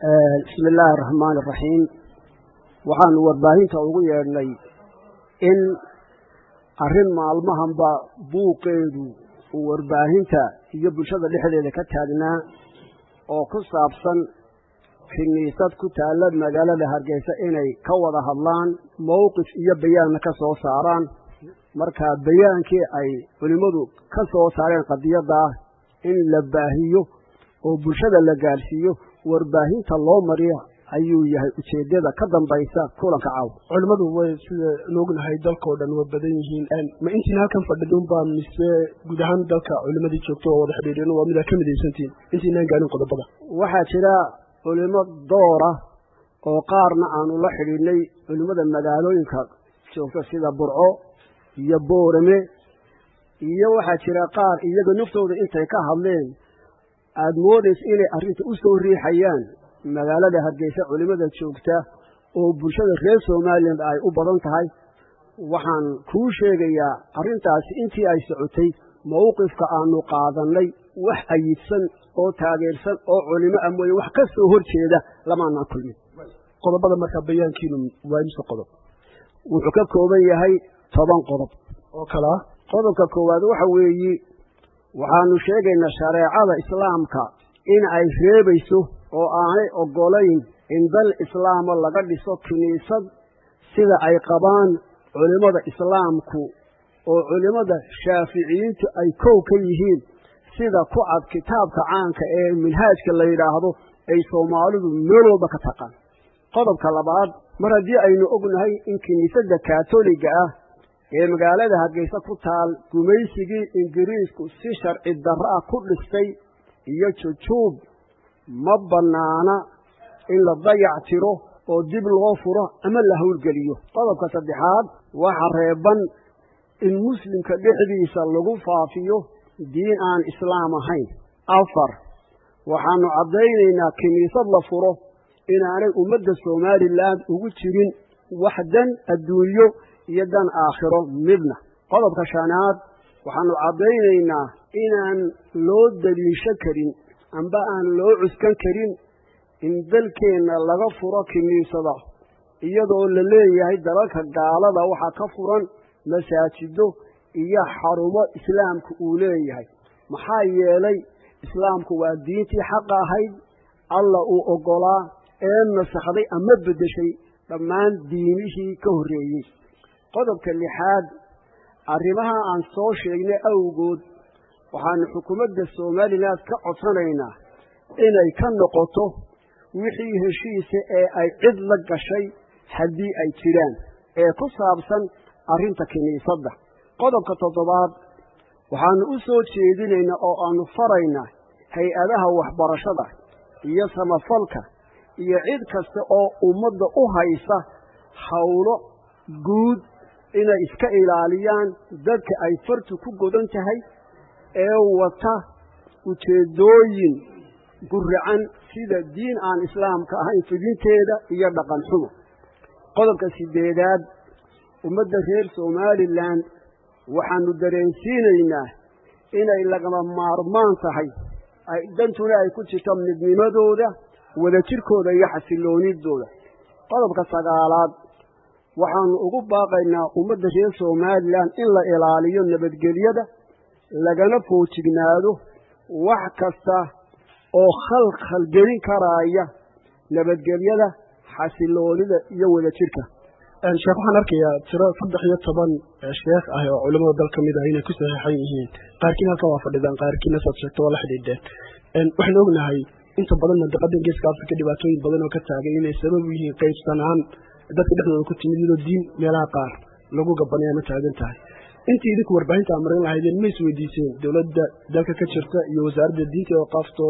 بسم الله الرحمن الرحيم waxaan warbaahinta ugu yeedhnay in arrin maalmahanba buuqeedu uu warbaahinta iyo bulshada dhexdeeda ka taagnaa oo ku saabsan kiniisad ku taala magaalada Hargeysa inay ka wada hadlaan mowqif iyo bayaan ka soo saaraan marka bayaankii ay culimadu ka soo saareen qadiyada in la baahiyo oo bulshada la gaarsiiyo warbaahinta loo mariyo ayuu yahay ujeedada ka dambaysa kulanka caaw culimadu way sida loognahay dalka oo dhan way badan yihiin ma intii halkan fadhidoon baa mise guud ahaan dalka culimadii joogto oo wada xiriireen waa mid ka midaysantiin intii aan gaarin qodobada waxa jira culimo doora oo qaarna aanu la xiriirnay culimada magaalooyinka joogto sida Burco iyo Boorame iyo waxa jira qaar iyaga naftooda intay ka hadleen aad moodays inay arrinta u soo riixayaan magaalada Hargeysa culimada joogta oo bulshada reer Soomaaliland ay u badan tahay waxaan ku sheegayaa arrintaasi intii ay socotay mowqifka aanu qaadanay wax ayidsan oo taageersan oo culimo amooy wax ka soo horjeeda lama kulmin qodobada marka bayaankiinu waa imse qodob wuxuu ka kooban yahay 10 qodob oo kala qodobka koowaad waxa weeye waxaanu sheegaynaa shareecada islaamka in ay reebayso oo aanay ogolayn in dal islaam laga dhiso kiniisad sida ay qabaan culimada islaamku oo culimada shaafiiciyiintu ay koow ka yihiin sida ku cad kitaabka caanka ee minhaajka la yiraahdo ay Soomaalidu meel walba ka taqaan qodobka labaad mar haddii aynu ognahay in kiniisadda Kaatooliga ah ee magaalada Hargeysa ku taal gumaysigii Ingiriisku si sharci darro ku dhistay iyo jujuub ma banaana in la dayactiro oo dib loo furo ama la hawlgeliyo qodobka saddexaad waxa reeban in muslimka dhexdiisa lagu faafiyo diin aan islaam ahayn afar waxaanu cadaynaynaa kiniisad la furo inaanay ummadda Soomaaliland ugu jirin waxdan adduunyo iyo dan aakhiro midna qodobka shanaad waxaanu cadaynaynaa inaan loo daliisho karin amba aan loo cuskan karin in dalkeena laga furo kiniisada iyadoo la leeyahay dalalka gaalada waxa ka furan masaajido iyo xarumo islaamku uu leeyahay maxaa yeelay islaamku waa diintii xaq ahayd alla uu ogolaa ee nasaxday ama bedeshay dhammaan diinihii ka horeeyay qodobka lixaad arrimaha aan soo sheegnay awgood waxaan xukuumadda Soomaaliland ka codsanaynaa inay ka noqoto wixii heshiis ee ay cid la gashay haddii ay jiraan ee ku saabsan arrinta kiniisadda qodobka toddobaad waxaan u soo jeedinaynaa oo aanu faraynaa hay'adaha waxbarashada iyo samafalka iyo cid kasta oo ummadda u haysa hawlo guud inay iska ilaaliyaan dadka ay fartu ku godan tahay ee wata ujeedooyin gurracan sida diin aan islaamka ahayn fidinteeda iyo dhaqan xumo qodobka sideedaad ummadda reer Soomaaliland waxaanu dareensiinaynaa inay lagama maarmaan tahay ay dantuna ay ku jirto midnimadooda wada jirkooda iyo xasiloonidooda qodobka sagaalaad waxaanu ugu baaqaynaa ummadda reer Soomaaliland in la ilaaliyo nabadgelyada lagana foojignaado wax kasta oo khalkhal gelin karaya nabadgelyada xasiloonida iyo wada jirka sheekh waxaan arkayaa tiro 13 sheekh ah oo culimada dalka mid ah inay ku saxiixan yihiin qaarkiina halka waa fadhidaan qaarkiina soo sheegto wala xidhiidheen waxaan ognahay inta badan madaqadan geeska Afrika dhibaatooyin badan oo ka taagay inay sabab u yihiin qaybsanaan dadka dhexdooda ku timid iyo diin meelaha qaar lagu gabanaya ma taagan tahay intii idinku warbaahinta amarin lahaydeen ma isweydiiseen dawladda dalka ka jirta iyo wasaaradda diinta oo qaafto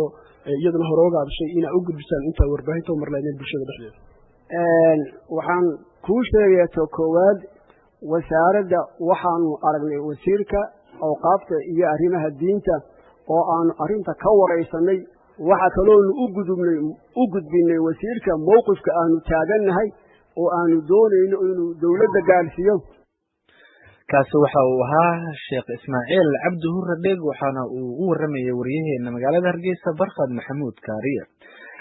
iyaduna hore uga hadashay inay u gudbisaan inta warbaahinta u marlayneen bulshada dhexdeeda waxaan ku sheegayaa koowaad wasaaradda waxaanu aragnay wasiirka awqaafta iyo arrimaha diinta oo aanu arrinta ka wareysanay waxa kaloo u gudbinay wasiirka mowqifka aanu taagannahay oo aanu doonayno inuu dawladda gaarsiiyo kaasi waxa uu ahaa Sheekh Ismaaciil Cabdi Hurre Dheeg waxaana uu ugu waramayay wariyaheena magaalada Hargeysa Barqad Maxamuud Kaariye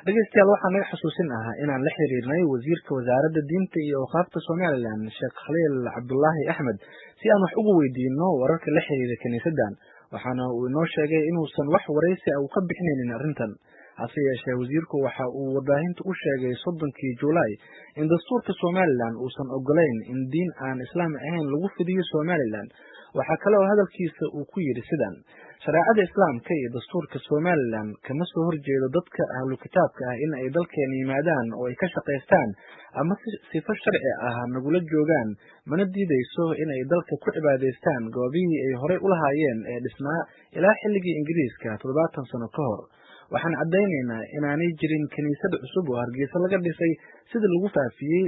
dhegeystayaal waxaan naga xasuusin ahaa inaan la xiriirnay wasiirka wasaaradda diinta iyo awqaafta Somaliland Sheekh Khaliil Cabdullaahi Axmed si aan wax ugu weydiino wararka la xiriira kaniisaddan waxaana uu inoo sheegay inuusan wax wareysi ah ka bixinaynin arrintan hase yeeshee wasiirku waxa uu warbaahinta u sheegay 30kii Juulaay in dastuurka Somaliland uusan ogolayn in diin aan islaami ahayn lagu fidiyo Somaliland waxa kale oo hadalkiisa uu ku yiri sidan shareecada islaamka iyo dastuurka Somaliland kama soo horjeedo dadka ahlu kitaabka ah in ay dalkeena yimaadaan oo ay ka shaqeystaan ama sifo sharci ah nagula joogaan mana diidayso in ay dalka ku cibaadaystaan goobihii ay horey u lahaayeen ee dhisnaa ilaa xilligii Ingiriiska 70 sano ka hor waxaan cadeynaynaa inaanay jirin kaniisad cusub oo Hargeysa laga dhisay sida lagu faafiyay